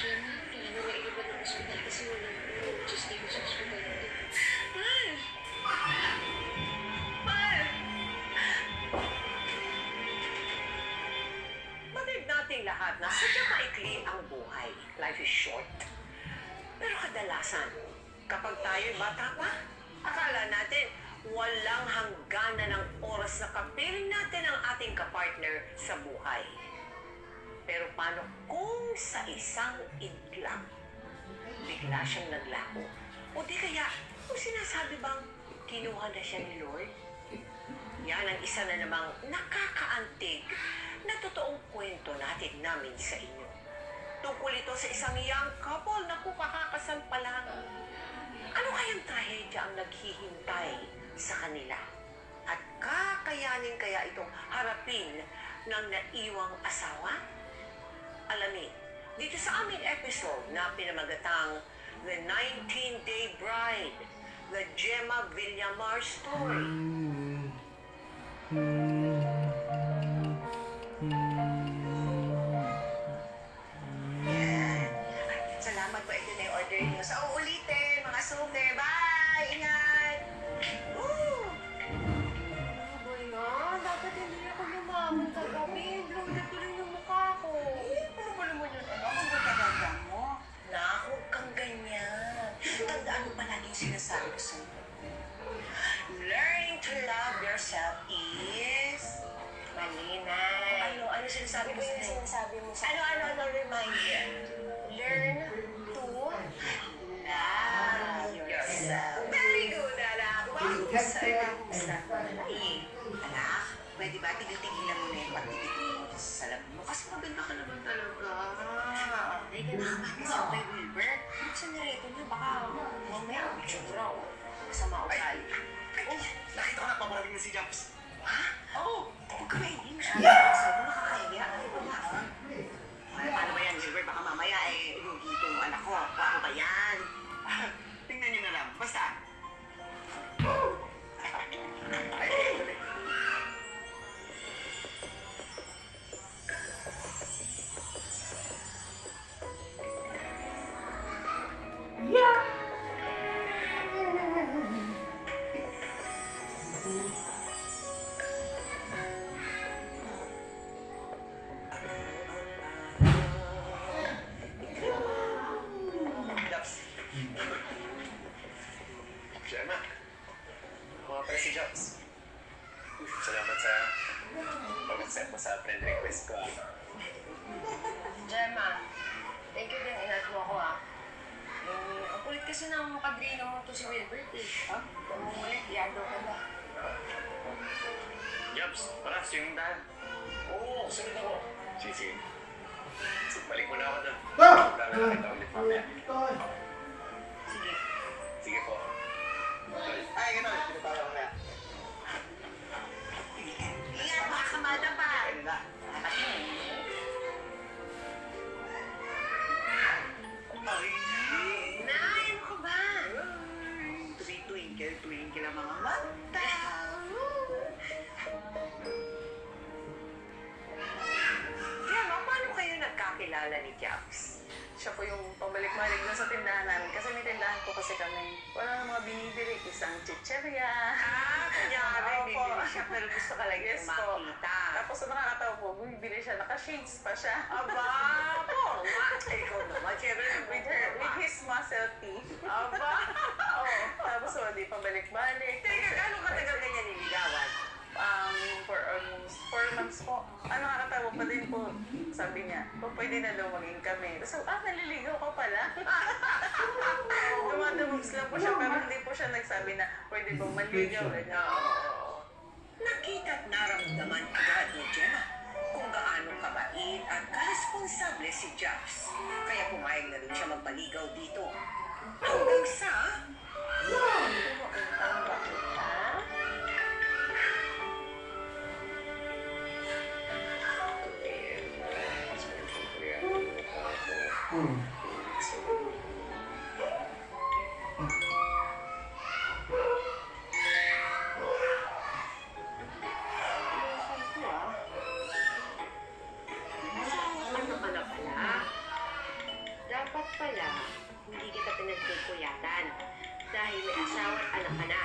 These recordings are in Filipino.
Gemma, kailangan na ilipat ng ospital kasi walang urologist dito sa ospital natin. Mahal! Mahal! Batid nating lahat na sadyang maikli ang buhay. Life is short. Pero kadalasan, kapag tayo'y bata pa, akala natin walang hangganan ng oras na kapiling natin ang ating kapartner sa buhay. Pero paano kung sa isang idlang, bigla siyang naglako? O di kaya, kung sinasabi bang kinuha na siya ni Lord? Yan ang isa na namang nakakaantig na totoong kwento namin sa inyo. Tungkol ito sa isang young couple na kakakasal pa lang. Ano kayang trahedya ang naghihintay sa kanila? At kakayanin kaya itong harapin ng naiwang asawa? Alamin, dito sa aming episode na pinamagatang The 19-Day Bride, The Gemma Villamar Story. Yan. Salamat po, ito na yung order niyo. Sa uulitin, mga suke. Bye! Ingat! Woo! Ano ba yan? Dapat hindi ako lumangon kagabi. Bloated tuloy yung mukha ko. Ano ba naman yun, anak? Ang ganda mo. Na, huwag kang ganyan. Tandaan mo palagi yung sinasabi ko sa'yo. Learning to love yourself is... Malinay. Ano sinasabi mo Ano yung sa'yo? sinasabi mo sa Ano reminder? learn to Love yourself. Very good, anak. Wow, Ay, anak, pwede ba tigil-tigilan mo na yung pagtitigil mo sa salamin mo? Kasi maganda ka naman talaga. Ay, ganun ka sa kay Wilber. Buksan niya ito niya, baka mamaya itsura o masama o tayo. Oh, nakita ko na pabarating na si Jumps. Ha? Oo. Huwag ka maingin. Sabi mo nakakahiya. Ano ba na? Ay, paano ba yan, Wilber? Baka mamaya lugi itong anak ko. Paano ba yan? Tingnan niyo na lang. Basta. Jumps. Gemma. Mga pala si Jumps. Salamat sa pag-accept mo sa friend request ko. Gemma, thank you din. Ingat mo ako, ah. Ang kulit kasi ng padrino mo to si Wilbert, eh. Kung ulit, iyado ka ba? Jumps, tara, swing tayo. Oo, sunod ako. Sige. Balik mo na ako doon. Dami na kita ulit mamaya. Sige. Sige po. Ay, gano'n. Pinatawag ko na. Ingat, baka kamada pa. Ayun na. Ay! Nay, ano ka ba? Twinkle ang mga mata. Gemma, paano kayo nagkakilala ni Jobs? Siya po yung pabalik-balik na sa tindahan namin. Kasi may tindahan po kasi kami. Wala nang mga binibili. Isang chicheria. Kunyari, Opo. bibili siya pero gusto ka lang Yes yung po. makita. Tapos sa nakakatawa po, bumibili siya. Naka-shades pa siya. Aba, porma. Ikaw naman, syempre. With his muscle tee. Aba. Oo. Tapos di pabalik-balik. Teka, gano'ng katagal kanya niligawan? For almost 4 months po. Nakakatawa pa din po. Sabi niya, pwede na daw maging kami. So, naliligaw ka pala. Dumadabos lang po siya, pero hindi po siya nagsabi na pwede bang maligaw. Nakita at naramdaman agad ni Gemma kung gaano kabait at karesponsable si Jobs. Kaya pumayag na rin siya magpaligaw dito. Hanggang sa... dahil may asawa at anak ka na.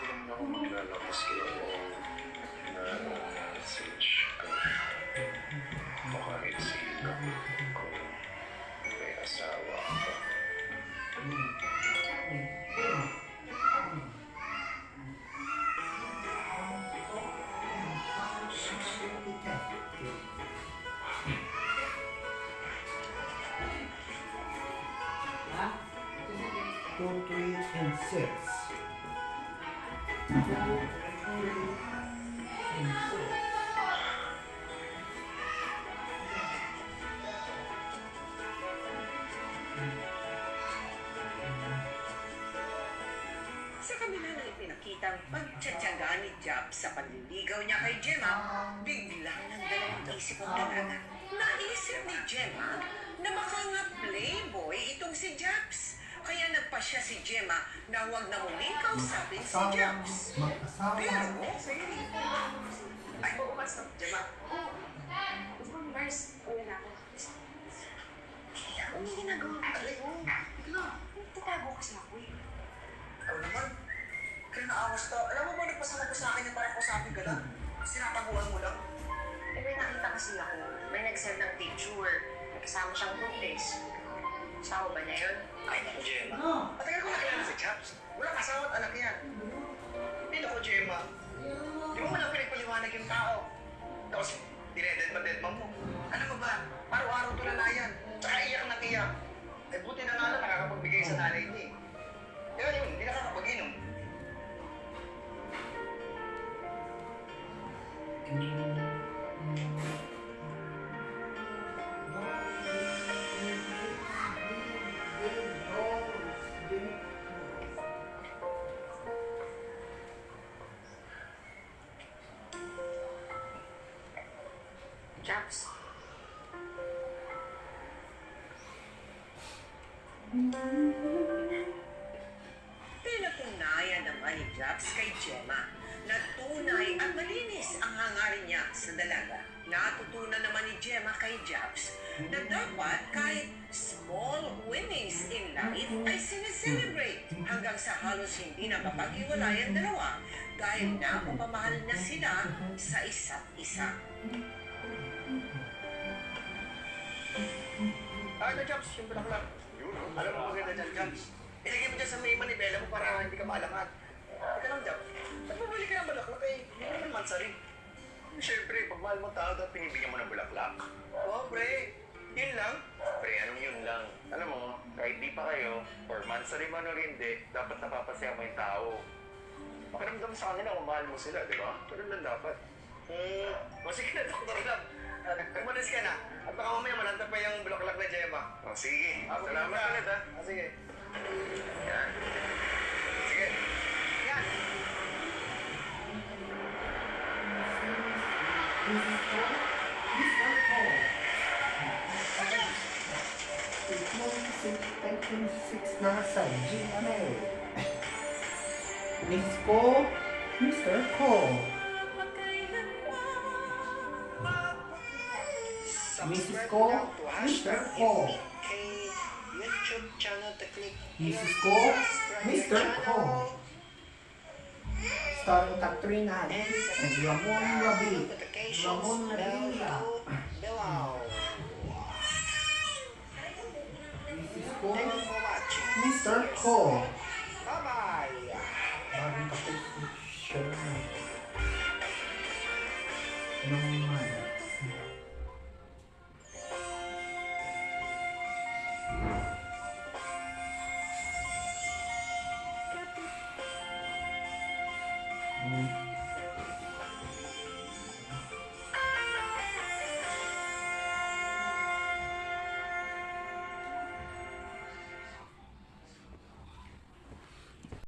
Hindi ako maglalakas kayo na message ko. O kahit sino kung may asawa ako. Two, three, and six. Sa kabila ng ipinakitang pagtsatsaga ni Jab sa panliligaw niya kay Gemma, biglang nagdalawang isip ang dalaga. Naisip ni Gemma na baka nga playboy itong si Jabs. Kaya nagpasya si Gemma na huwag na muling kausapin si Jabs. Mag-asawa. Pero, Ay, bukas na. Gemma. Oo. Mars, uwi na ako. Ano yung ginagawa ko? Ano? Nagtatago kasi ako eh. Ikaw naman. Kaya naawas ka. Alam mo ba, nagpasama ko sa akin yung parang kausapin ka lang? Sinataguan mo lang. Eh, may nakita kasi ako. May nag-send ng picture. Kasama siyang buntis. Asawa ba niya yun? Ay, naku, Gemma. Matagal ko nakilala si Chaps. Walang asawa at anak yan. Hindi naku, Gemma. Di mo lang pinagpaliwanag yung tao. Tapos, dinededma-dedma mo. Alam mo ba, araw-araw tulalayan. Tsaka iyak na iyak. Eh, buti na nga lang nakakapagbigay sa nanay niya eh. Kaya yun, hindi nakakapag-inom. Jobs. pinatunayan naman ni Jabs kay Gemma na tunay at malinis ang hangarin niya sa dalaga. Natutunan naman ni Gemma kay Jabs na dapat kahit small winnings in life ay sineselebrate hanggang sa halos hindi na mapag-iwalay ang dalawa dahil napapamahal na sila sa isa't isa. Ano, Chaps? Yung bulaklak. Alam mo maganda dyan, Chaps. Ilagay mo dyan sa may manibela mo para hindi ka malakad. Ika lang, Chaps. Ba't bumili ka ng bulaklak eh? Hindi naman mansari. Siyempre, pag mahal mo tao, dapat pinibigyan mo ng bulaklak. Oo, pre. Yun lang. Pre, anong yun lang? Alam mo, kahit di pa kayo, or mansari man or hindi, dapat napapasaya mo yung tao. Pakiramdam sa kanila kung mahal mo sila, di ba? Ganun lang dapat. O sige na, Dr. Lab. Umalis ka na. At baka mamaya malanta pa yung bulaklak na Gemma. O, sige. Ako Salamat na. ulit, ha? Sige. Yan. Sige. Yan. Nasa GMA. Miss Ko, Mr. Ko. Mrs. Ko, Mr. Ko. YouTube channel to click. Mrs. Ko, Mr. Ko. Starring Katrina and Ramon Rabi. Ramon Rabilla. Below. Mrs. Ko, Thank you for watching. Mr. Ko.